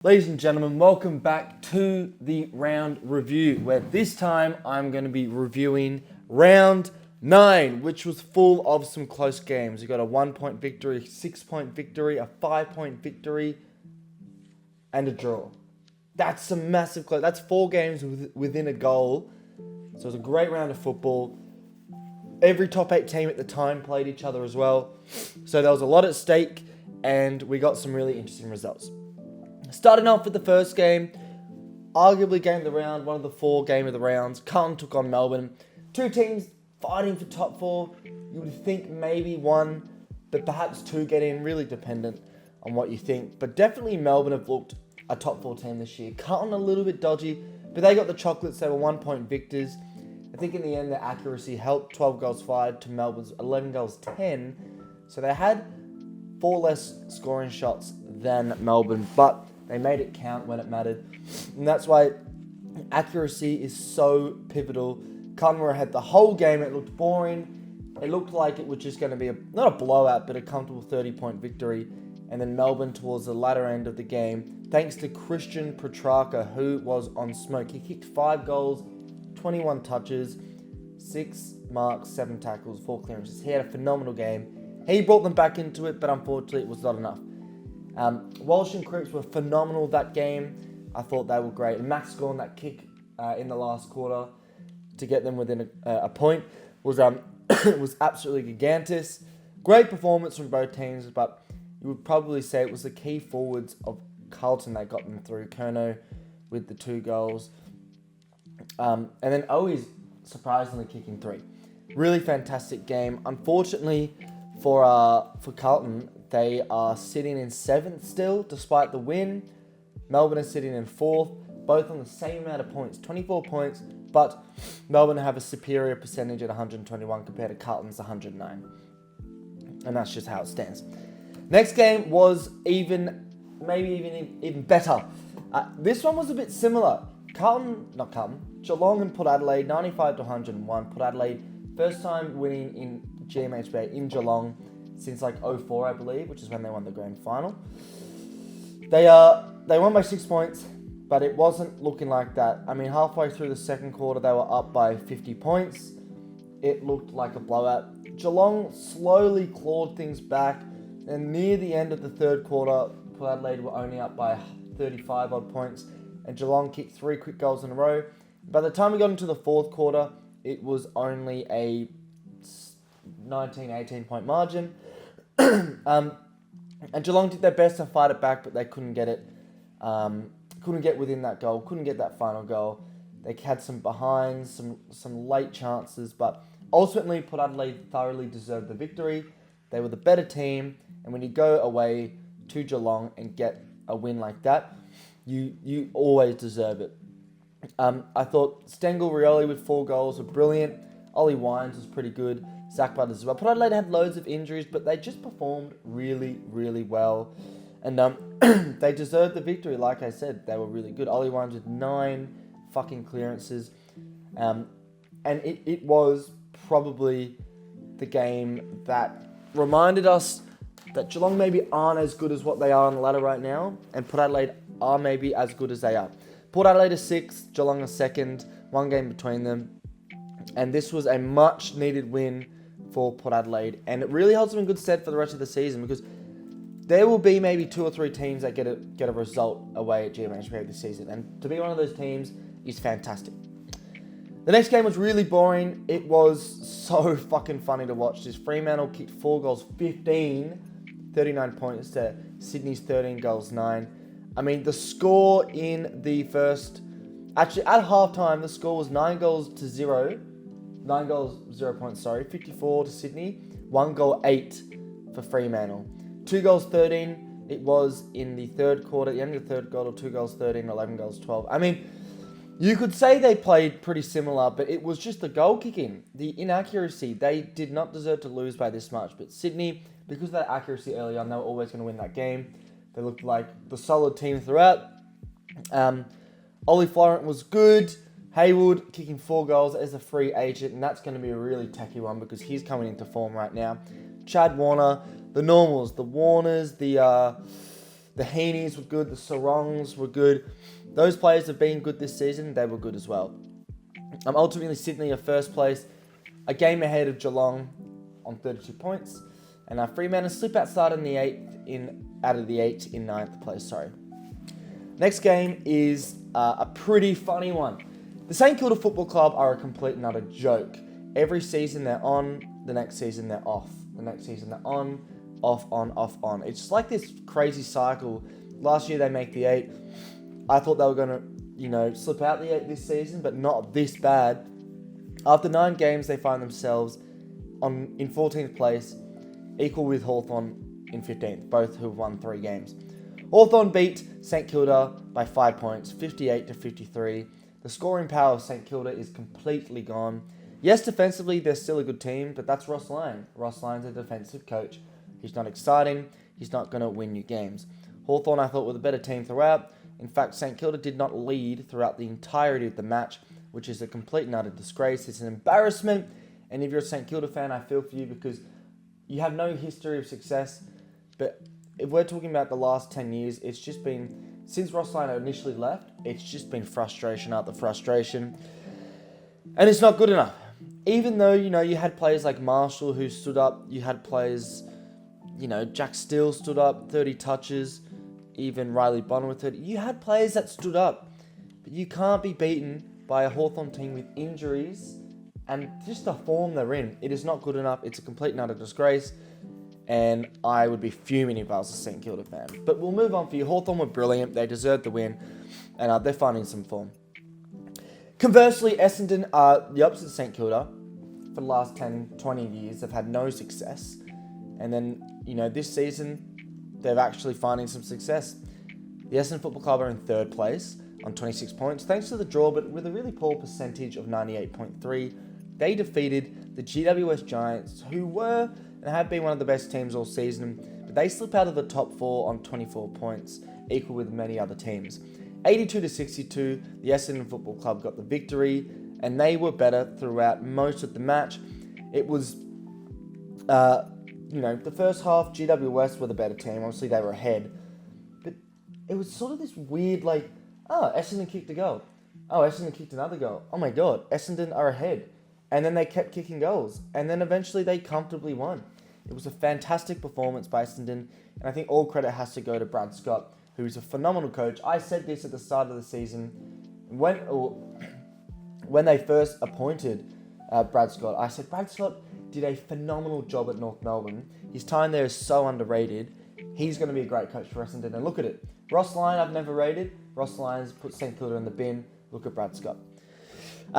Ladies and gentlemen, welcome back to the round review, where this time I'm going to be reviewing round 9, which was full of some close games. You got a 1-point victory, a 6-point victory, a 5-point victory, and a draw. That's some massive close. That's 4 games within a goal. So it was a great round of football. Every top 8 team at the time played each other as well. So there was a lot at stake, and we got some really interesting results. Starting off with the first game, arguably game of the round, one of the 4 game of the rounds. Carlton took on Melbourne. 2 teams fighting for top 4. You would think maybe 1, but perhaps 2 get in, really dependent on what you think. But definitely Melbourne have looked a top 4 team this year. Carlton a little bit dodgy, but they got the chocolates. They were 1-point victors. I think in the end, their accuracy helped. 12 goals fired to Melbourne's 11 goals 10. So they had 4 less scoring shots than Melbourne, but they made it count when it mattered. And that's why accuracy is so pivotal. Carlton were ahead the whole game. It looked boring. It looked like it was just going to be not a blowout, but a comfortable 30-point victory. And then Melbourne towards the latter end of the game, thanks to Christian Petrarca, who was on smoke. He kicked 5 goals, 21 touches, 6 marks, 7 tackles, 4 clearances. He had a phenomenal game. He brought them back into it, but unfortunately it was not enough. Walsh and Cripps were phenomenal that game. I thought they were great. And Max scoring that kick in the last quarter to get them within a point was was absolutely gigantous. Great performance from both teams, but you would probably say it was the key forwards of Carlton that got them through. Kerno with the 2 goals. And then Owies surprisingly kicking 3. Really fantastic game. Unfortunately for Carlton, they are sitting in 7th still, despite the win. Melbourne is sitting in 4th, both on the same amount of points, 24 points, but Melbourne have a superior percentage at 121 compared to Carlton's 109. And that's just how it stands. Next game was even better. This one was a bit similar. Geelong and Port Adelaide, 95 to 101. Port Adelaide, first time winning in GMHB in Geelong since like 2004, I believe, which is when they won the grand final. They won by 6 points, but it wasn't looking like that. I mean, halfway through the second quarter, they were up by 50 points. It looked like a blowout. Geelong slowly clawed things back, and near the end of the third quarter, Port Adelaide were only up by 35 odd points, and Geelong kicked 3 quick goals in a row. By the time we got into the fourth quarter, it was only a 18 point margin. And Geelong did their best to fight it back, but they couldn't get it. Couldn't get within that goal. Couldn't get that final goal. They had some behinds, some late chances, but ultimately Port Adelaide thoroughly deserved the victory. They were the better team, and when you go away to Geelong and get a win like that, you always deserve it. I thought Stengel Rioli with 4 goals were brilliant. Ollie Wines was pretty good. Zach Butters as well. Port Adelaide had loads of injuries, but they just performed really, really well. And they deserved the victory, like I said. They were really good. Ollie Wines with 9 fucking clearances. And it was probably the game that reminded us that Geelong maybe aren't as good as what they are on the ladder right now, and Port Adelaide are maybe as good as they are. Port Adelaide is 6th, Geelong is 2nd, 1 game between them. And this was a much needed win for Port Adelaide, and it really holds them in good stead for the rest of the season, because there will be maybe 2 or 3 teams that get a result away at GMHB this season, and to be one of those teams is fantastic. The next game was really boring. It was so fucking funny to watch. This Fremantle kicked 4 goals 15, 39 points to Sydney's 13 goals 9. I mean, the score in the first, actually at halftime, the score was 9 goals to 0. 9 goals, 0 points, 54 to Sydney. 1 goal, 8 for Fremantle. 2 goals, 13. It was in the third quarter, the end of the third quarter, 2 goals, 13, 11 goals, 12. I mean, you could say they played pretty similar, but it was just the goal kicking, the inaccuracy. They did not deserve to lose by this much. But Sydney, because of that accuracy early on, they were always going to win that game. They looked like the solid team throughout. Ollie Florent was good. Haywood kicking 4 goals as a free agent, and that's going to be a really tacky one because he's coming into form right now. Chad Warner, the normals, the Warners, the The Heenies were good. The Sarongs were good. Those players have been good this season. They were good as well. Ultimately, Sydney are first place, a game ahead of Geelong on 32 points. And Fremantle slip outside out of the 8 in 9th place. Sorry. Next game is a pretty funny one. The St Kilda Football Club are a complete and utter joke. Every season they're on, the next season they're off. The next season they're on, off, on, off, on. It's just like this crazy cycle. Last year they make the 8. I thought they were going to, slip out the 8 this season, but not this bad. After 9 games, they find themselves in 14th place, equal with Hawthorn in 15th, both who have won 3 games. Hawthorn beat St Kilda by 5 points, 58-53. The scoring power of St Kilda is completely gone. Yes, defensively, they're still a good team, but that's Ross Lyon. Ross Lyon's a defensive coach. He's not exciting. He's not going to win you games. Hawthorn, I thought, were the better team throughout. In fact, St Kilda did not lead throughout the entirety of the match, which is a complete and utter disgrace. It's an embarrassment. And if you're a St Kilda fan, I feel for you because you have no history of success. But if we're talking about the last 10 years, it's just been, since Ross Lyon initially left, it's just been frustration after frustration. And it's not good enough. Even though, you had players like Marshall who stood up, you had players, Jack Steele stood up, 30 touches, even Riley Bonner with 30. You had players that stood up, but you can't be beaten by a Hawthorn team with injuries and just the form they're in. It is not good enough. It's a complete and utter disgrace, and I would be fuming if I was a St Kilda fan. But we'll move on for you. Hawthorn were brilliant. They deserved the win, and they're finding some form. Conversely, Essendon are the opposite of St Kilda. For the last 10, 20 years, they've had no success. And then, this season, they're actually finding some success. The Essendon Football Club are in 3rd place on 26 points, thanks to the draw, but with a really poor percentage of 98.3. They defeated the GWS Giants, who were and have been one of the best teams all season, but they slip out of the top 4 on 24 points, equal with many other teams. 82-62, the Essendon Football Club got the victory, and they were better throughout most of the match. It was, the first half, GWS were the better team. Obviously, they were ahead. But it was sort of this weird, Essendon kicked a goal. Oh, Essendon kicked another goal. Oh my God, Essendon are ahead. And then they kept kicking goals. And then eventually they comfortably won. It was a fantastic performance by Essendon. And I think all credit has to go to Brad Scott, who is a phenomenal coach. I said this at the start of the season. When they first appointed Brad Scott, I said Brad Scott did a phenomenal job at North Melbourne. His time there is so underrated. He's going to be a great coach for Essendon. And look at it. Ross Lyon, I've never rated. Ross Lyon's put St Kilda in the bin. Look at Brad Scott.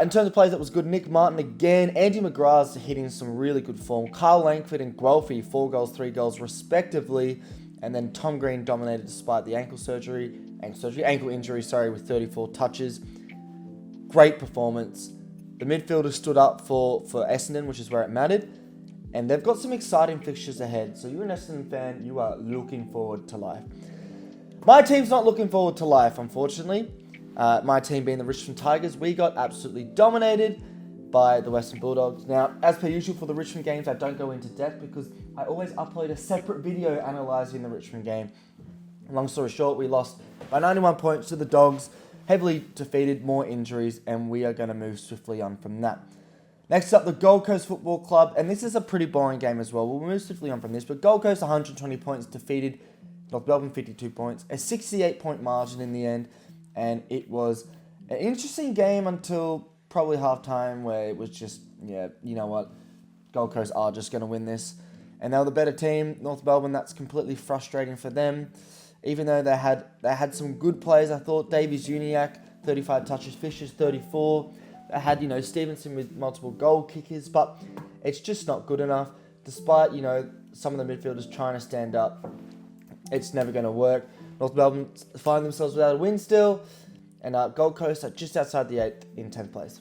In terms of plays, that was good. Nick Martin again. Andy McGrath's hitting some really good form. Carl Langford and Guelphy, 4 goals, 3 goals respectively. And then Tom Green dominated despite the ankle injury, with 34 touches. Great performance. The midfielders stood up for Essendon, which is where it mattered. And they've got some exciting fixtures ahead. So you're an Essendon fan, you are looking forward to life. My team's not looking forward to life, unfortunately. My team being the Richmond Tigers, we got absolutely dominated by the Western Bulldogs. Now, as per usual for the Richmond games, I don't go into depth because I always upload a separate video analysing the Richmond game. Long story short, we lost by 91 points to the Dogs, heavily defeated, more injuries, and we are going to move swiftly on from that. Next up, the Gold Coast Football Club, and this is a pretty boring game as well. We'll move swiftly on from this, but Gold Coast 120 points, defeated North Melbourne 52 points, a 68-point margin in the end, and it was an interesting game until probably halftime where it was just, you know what, Gold Coast are just going to win this. And they were the better team. North Melbourne, that's completely frustrating for them. Even though they had some good players, I thought. Davies Uniacke, 35 touches, Fishers, 34. They had, Stevenson with multiple goal kickers, but it's just not good enough. Despite, some of the midfielders trying to stand up, it's never going to work. North Melbourne find themselves without a win still, and Gold Coast are just outside the 8th in 10th place.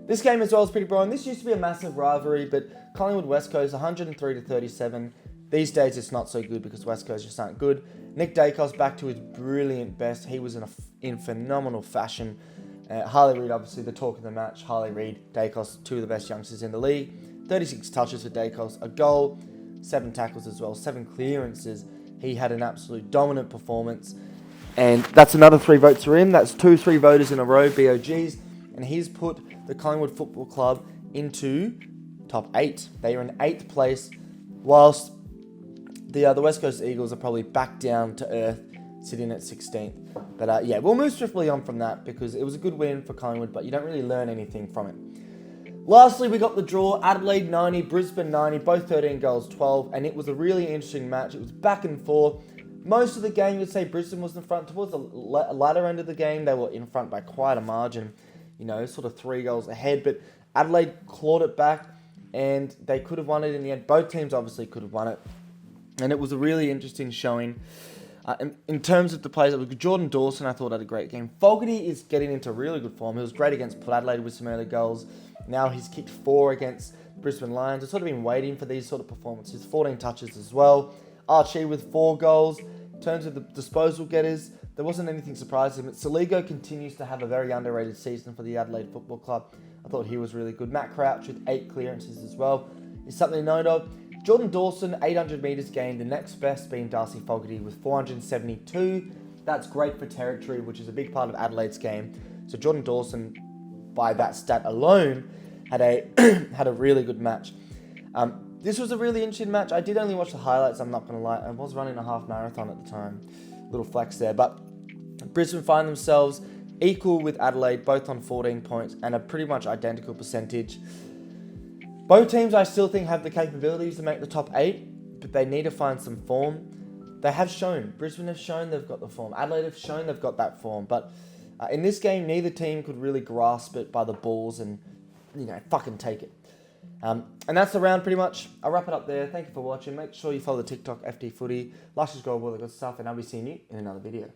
This game as well is pretty boring. This used to be a massive rivalry, but Collingwood West Coast 103-37. These days it's not so good because West Coast just aren't good. Nick Dacos back to his brilliant best. He was in phenomenal fashion. Harley Reid, obviously the talk of the match. Harley Reid, Dacos, 2 of the best youngsters in the league. 36 touches for Dacos, a goal, 7 tackles as well, 7 clearances. He had an absolute dominant performance. And that's another 3 votes for him. That's 3 voters in a row, BOGs. And he's put the Collingwood Football Club into top 8. They are in 8th place, whilst the West Coast Eagles are probably back down to earth, sitting at 16th. But yeah, we'll move swiftly on from that because it was a good win for Collingwood, but you don't really learn anything from it. Lastly, we got the draw. Adelaide 90, Brisbane 90, both 13 goals, 12. And it was a really interesting match. It was back and forth. Most of the game, you'd say Brisbane was in front. Towards the latter end of the game, they were in front by quite a margin. You know, sort of 3 goals ahead. But Adelaide clawed it back, and they could have won it in the end. Both teams obviously could have won it. And it was a really interesting showing. In terms of the players, it was Jordan Dawson, I thought, had a great game. Fogarty is getting into really good form. He was great against Port Adelaide with some early goals. Now he's kicked 4 against Brisbane Lions. I've sort of been waiting for these sort of performances. 14 touches as well. Archie with 4 goals. In terms of the disposal getters, there wasn't anything surprising. But Saligo continues to have a very underrated season for the Adelaide Football Club. I thought he was really good. Matt Crouch with 8 clearances as well is something to note of. Jordan Dawson, 800 metres gained. The next best being Darcy Fogarty with 472. That's great for territory, which is a big part of Adelaide's game. So Jordan Dawson, by that stat alone, had a had a really good match. This was a really interesting match. I did only watch the highlights, I'm not going to lie. I was running a half marathon at the time. Little flex there. But Brisbane find themselves equal with Adelaide, both on 14 points and a pretty much identical percentage. Both teams, I still think, have the capabilities to make the top 8, but they need to find some form. They have shown. Brisbane have shown they've got the form. Adelaide have shown they've got that form. But in this game, neither team could really grasp it by the balls and, fucking take it. And that's the round pretty much. I'll wrap it up there. Thank you for watching. Make sure you follow the TikTok FTFooty. Like, subscribe, all the good stuff. And I'll be seeing you in another video.